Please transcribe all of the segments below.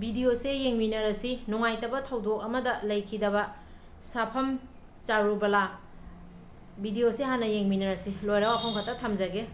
video से येंगमिनरसी नुंगाइतबा थौदोक अमदा लेखिदबा साफम चारुबला video से हाना येंगमिनरसी लोरा वाफम खता थमजगे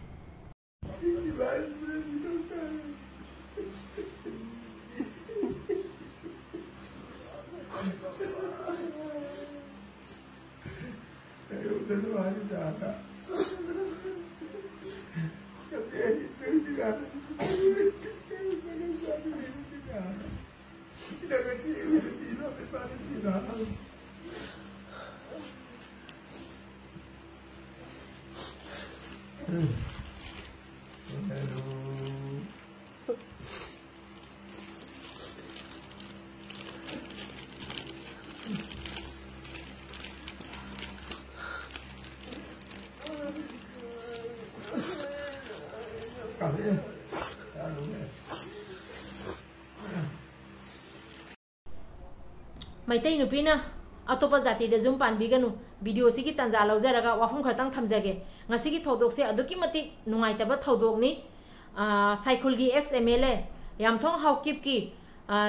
meetei nupina atopa jati de zum panbiganu video sigi tanja laujaraga wafum khartang thamjage ngasigi thodok se aduki mati nungaitaba thodok ni cycle gi xmla yamthong haukip ki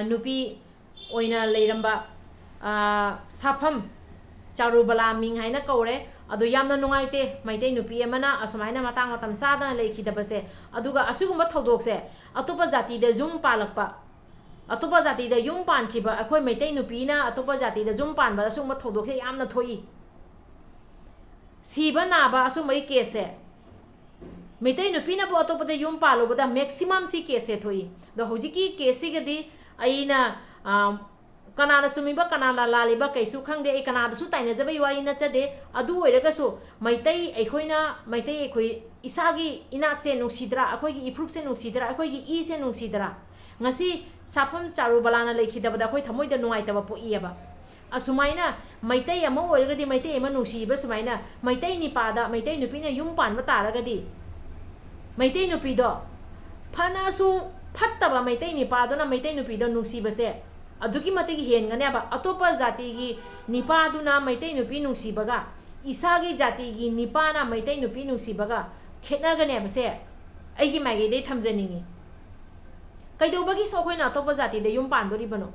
nupi oina leiramba sapham charubala ming haina kaure adu yamna nungaite meitei nupi amana asumaina matang matam sadana lekhidabase aduga asugumba thodok se atopa jati de zum palakpa अतोपा जाति दा yum पानखिबा अखोय मेतै नुपीना अतोपा जाति दा जुम Panba assume थौदोखे यामना थोई सीबा नाबा असुमई case से मेतै नुपीना बो अतोपा दा yum पालोबदा maximum C case से थोई द होजिकी केस सिगदी अइना कनाना चुमिबा कनाना लालिबा कैसु खंगदे ए कनादा सु ताइना जबै वारी नचदे अदु ओइरगसु मेतै अखोइना मेतै अखोइ इसागी इनात से नुसिद्रा अखोइगी इफ्रुप से नुसिद्रा अखोइगी ई से नुसिद्रा ngasi safam charubala lekhidabada khoi thamoida nuaitaba poiaba asumaina meitei ama oiragadi meitei ama nusiba sumaina meitei nipada meitei nupina yum panba taragadi meitei nupido phanasu phattaba meitei nipadona meitei nupido nusiba se aduki matigi henganeba atopa jati gi nipaduna meitei nupi nusibaga isagi jati gi nipana meitei nupi nusibaga khetnaganeba se aigi magi dei thamjaningi कईदोबगी सोखोइना अतोप जाति दे yum पांदोरी बनो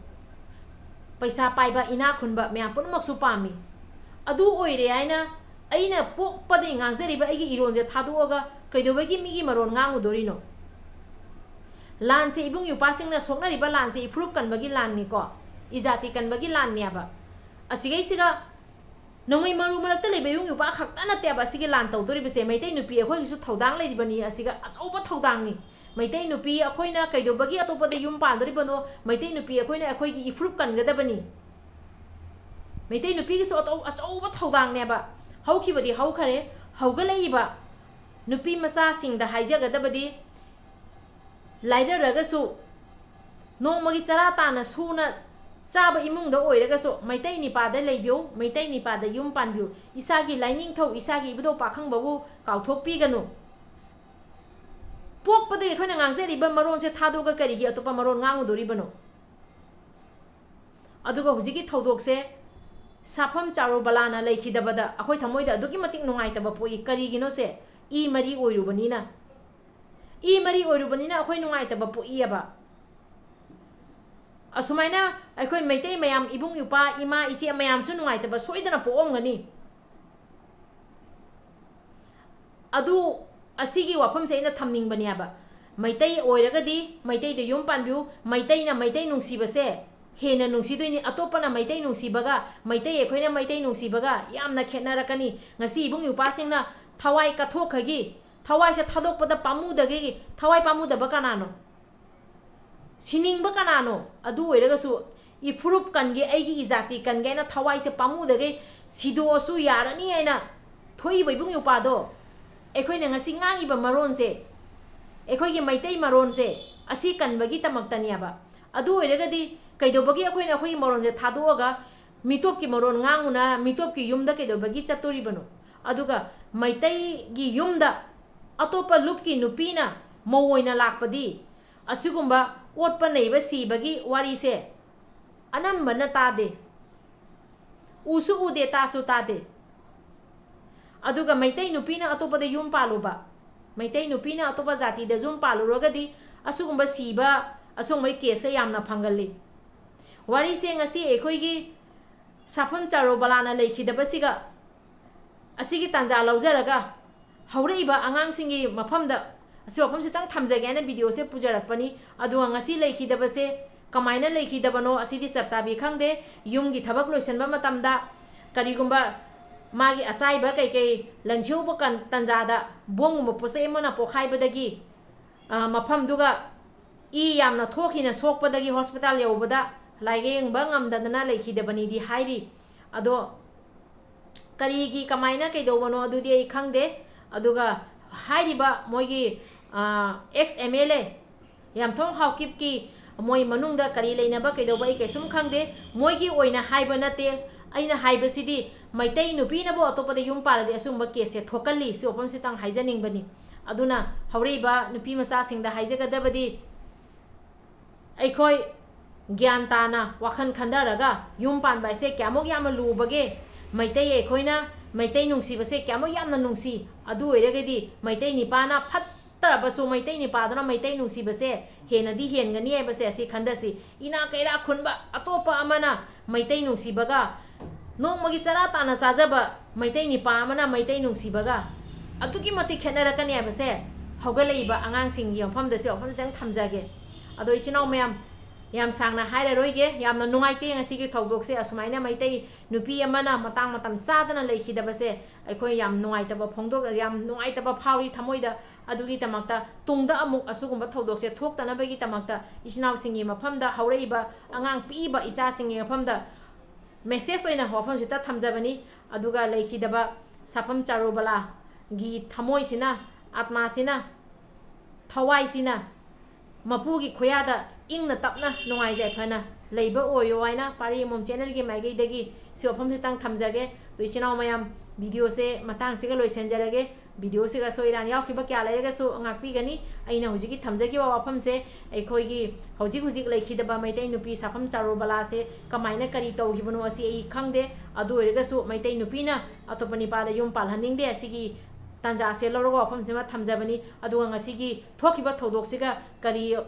पैसा पाइबा इना खुनबा म्या पुनमक्सु पामी अदु ओइरे आइना अइना पोकपदे ngangjरिबा अइगी इरोनजे थादोगा कईदोबगी मिगी मरोन nganगुदोरिनो लानसे इबुंग युपासिंगना सोखनारिबा लानसे इफ्रुप कनबगी लाननी को इजाति कनबगी लाननियाबा असिगैसिगा नोंगै मरु मरक्ता लेबे युंग युपा खक्ता नतेबा असिगे लान तौदोरिबसे Meitei नुपी अखोइगिसु थौदांग लेरिबनी असिगा अचौबा थौदांगनी meitei nupi akoina kaidobagi atopade yum pandori bano meitei nupi akoina akoigi ifrup kangadabani meitei nupi gi so achouba thodang neba haukibadi haukhare haugalaiba nupi masa singda haijagadabadi laida ragasu nongmagi chara tana suna chaba imungda oiragasu meitei nipada leibyo meitei nipada yum panbyo isagi laining thau isagi ibdo pakhangbabu kauthokpi ganu पोकपदे अखोइना ngangjरिबा मरोन से थादोगा करिगी अतोपा मरोन nganगुदोरिबनो अदुगा हुजिगी थौदोक से साफम चारुबलाना लेखिदबदा अखोइ थमोइदा अदुगी मतिक नुंगाइतबा पोई करिगिनो से ई मरी ओइरुबनिना अखोइ नुंगाइतबा पोइयाबा असुमाइना अखोइ मेतै मयाम इबुंग युपा इमा इचे मयाम सु नुंगाइतबा सोइदना पोओमगनी अदु असिगी वाफम से थमनिंग बनियाबा meitei oiragadi meitei de yum panbiu meitei na meitei nungsibase hena nungsidoi atopana meitei nungsibaga meitei ekhoina meitei nungsibaga yamna khetnarakani ngasi ibung yupasingna thawai kathokkhagi thawai se thadokpada pamudagi thawai pamudaba kanano siningba kanano adu oiragasu ifrup kange aigi izati kange na thawai se pamudagi sido asu yarani aina thoi ibung yupado ekhoina ngasi ngangiba maron se एखोइगे Meitei मरोन से असि कनबगी तमक्तनियाबा अदु ओइरगदी कैदोबगी अखोइना अखोइ मरोन से थादोगा मिटोप की मरोन nganगुना मिटोप की युमदा कैदोबगी चतोरिबनो अदुगा मैतै गी युमदा अतोपा loop की नुपीना मौओइना लाकपदी असुगुम्बा ओटपा नैबा सीबगी वारी से अनम्बना तादे उसु उदे तासु तादे अदुगा मैतै नुपीना अतोपदे युम पालुबा meitei nupina atopa jati de zum paluragadi asugumba siba असुंगमै केस यामना फंगली वारी से ngasi aikhoi safam charo balana lekhidabasiga asigi tanja laujaraga haureiba angang singi mafamda asofam sitang thamjage na video se pujarakpani adu ngasi lekhidabase kamaina lekhidabano asidi chapchabi khangde yumgi thabak loisanba matamda karigumba magi achaiba kai lanchiuba kan tanjada bongumba posai mana pokhaibadagi mafam duga I yamna thokina sokpadagi hospital yaubada laigeng bangam dadana lekhidabani di hairi ado karigi kamaina kaidobano adudi ai khangde aduga hairiba moigi ex MLA yamthong haukip ki moi manungda kari leinaba kaidoba ai kaisum khangde moigi oina haiba nate aina haibasidi meetei nupi na bo atopada yum parade asumba case thokali si opam sitang haijaning bani aduna haureiba nupi macha singda haijagadabadi Aikhoi gyan tana wakhan khandaraga yum pan bai se kyamok yam lubage meetei Aikhoina meetei nungsi base kyamok yamna nungsi adu oiregadi meetei nipana fatrasu meetei nipadana meetei nungsi base henadi hengani ai base asi khandasi ina kaira khunba atopa amana meetei nungsi baga nongmagi chara tana sajaba meetei nipa amana meetei nungsi baga aduki mati khenarakani ai base haugaleiba angang sing yampham dase ofam tang thamjage ado ichinau mayam yam sangna haira roige yamna nungaity ngasigi thogdokse asumaina meetei nupi amana matang matam sadana leikhidabase aikhoi yam nungaitaba phongdok yam nungaitaba phauri thamoida adugi tamakta tungda amuk asugumba thogdokse thoktana bagi tamakta ichinau singi mafamda haureiba angang piba isa singi mafamda message oina hofam sita thamjabani aduga leikhidaba safam charubala gi thamoi sina atma sina thawai sina mapugi khoyada ingna tapna nungai jai phana leiba oyo aina pari mom channel gi mai gai dagi si ofam se tang thamjage to ichinau mayam video se matang se ga loisenjarage video se ga soiran yaw khiba kya lairega su ngakpi gani aina hoji gi thamjagi wa ofam se aikhoi gi hoji leikhidaba meetei nupi safam charo bala se kamaina kari tawgibano asi ai khangde adu oirega su meetei nupi na atopani pada yum palhaningde asigi tanja se lorogo afam sema thamjabani aduga ngasigi thokiba thodok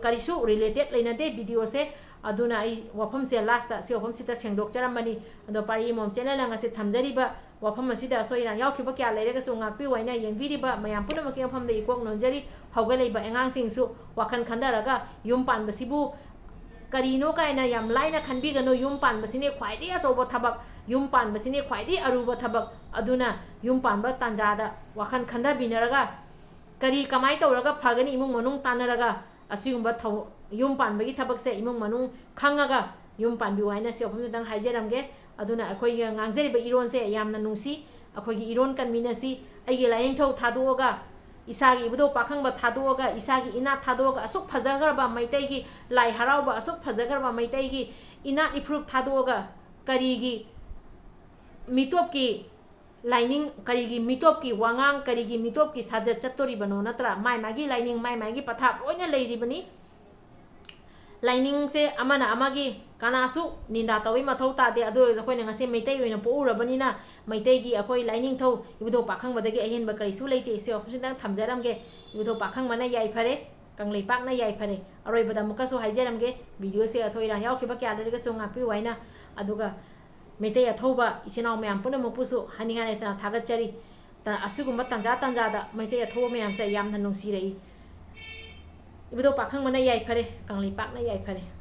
karisu related leinade video se aduna ai wafam se last se wafam sita sengdok charamani ado pari mom channel ngasi thamjariba wafam asida soiran yaukhiba kya leirega su ngakpi waina yengbiriba mayam punama ke wafam de ikok nonjari haugaleiba engang singsu wakhan khandaraga yum pan basibu karino kaina yam laina khanbigano yum pan basine khwaidi achobo thabak yum pan basine khwaidi aruba thabak aduna yum pan ba tanjada wakhan khanda binaraga kari kamai tawraga phagani imung manung tanaraga asigumba yum pan bagi thabak se imung manung khangaga yum pan bi waina se ofam dang haijeramge aduna akhoi ngangjeriba iron se yamna nungsi akhoi gi iron kan minasi aigi laing thau thadoga isagi ibudo pakhangba thadoga isagi ina thadoga asuk phajagarba meetei gi lai harauba asuk phajagarba meetei gi ina ifruk thadoga karigi mitop ki lining karigi mitop ki wangang karigi mitop ki sajat chatori bano natra mai magi lining mai magi pathap loina leiribani lining se amana amagi kanasu ninda tawi mathau tade adu jokoi ngase meetei oina pourabani na meetei gi akoi lining thau ibudo pakhang badagi ahen ba karisu leite se option dang thamjaramge ibudo pakhang mana yai phare kanglei pakna yai phare aroi bada mukasu haijaramge video se asoiran yaukhiba kya lerega so ngakpi waina aduga meetei athoba ichinau mayam puna mupusu haningane ta thagachari ta asugumba tanja da meetei athoba mayam se yamna nungsirei ibudo pakhang mana yai phare kanglei pakna yai phare